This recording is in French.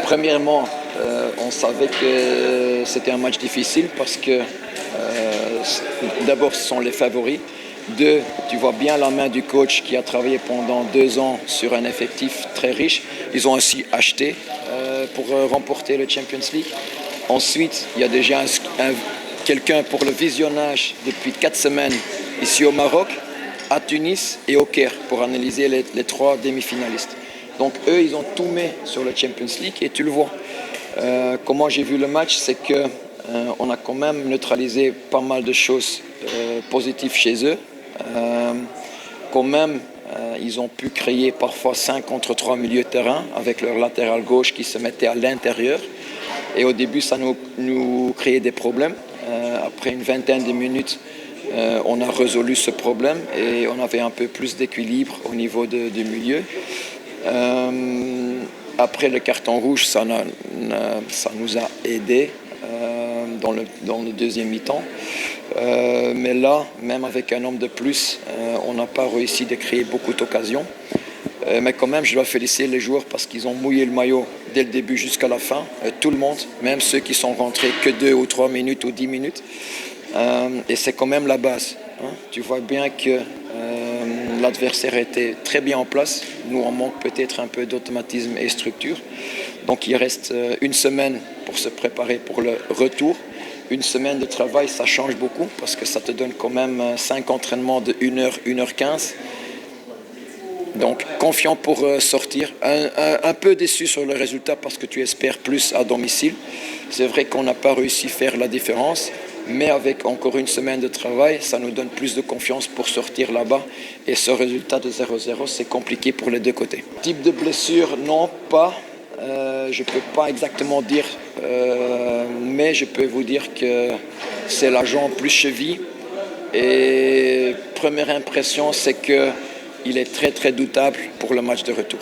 Premièrement, on savait que c'était un match difficile parce que d'abord, ce sont les favoris. Deux, tu vois bien la main du coach qui a travaillé pendant 2 ans sur un effectif très riche. Ils ont aussi acheté pour remporter le Champions League. Ensuite, il y a déjà quelqu'un pour le visionnage depuis 4 semaines ici au Maroc, à Tunis et au Caire pour analyser les 3 demi-finalistes. Donc eux, ils ont tout mis sur le Champions League et tu le vois. Comment j'ai vu le match, c'est qu'on a quand même neutralisé pas mal de choses positives chez eux. Quand même, ils ont pu créer parfois 5 contre 3 milieux de terrain avec leur latéral gauche qui se mettait à l'intérieur. Et au début, ça nous créait des problèmes. Après une vingtaine de minutes, on a résolu ce problème et on avait un peu plus d'équilibre au niveau du milieu. Après le carton rouge, ça nous a aidés dans le deuxième mi-temps. Mais là, même avec un homme de plus, on n'a pas réussi de créer beaucoup d'occasions. Mais quand même, je dois féliciter les joueurs parce qu'ils ont mouillé le maillot dès le début jusqu'à la fin. Tout le monde, même ceux qui sont rentrés que 2 ou 3 minutes ou 10 minutes. Et c'est quand même la base. Tu vois bien que l'adversaire était très bien en place. Nous, on manque peut-être un peu d'automatisme et structure. Donc il reste une semaine pour se préparer pour le retour. Une semaine de travail, ça change beaucoup parce que ça te donne quand même 5 entraînements de 1h, 1h15. Donc confiant pour sortir. Un peu déçu sur le résultat parce que tu espères plus à domicile. C'est vrai qu'on n'a pas réussi à faire la différence. Mais avec encore une semaine de travail, ça nous donne plus de confiance pour sortir là-bas. Et ce résultat de 0-0, c'est compliqué pour les deux côtés. Type de blessure, non, pas. Je ne peux pas exactement dire, mais je peux vous dire que c'est la jambe plus cheville. Et première impression, c'est qu'il est très très doutable pour le match de retour.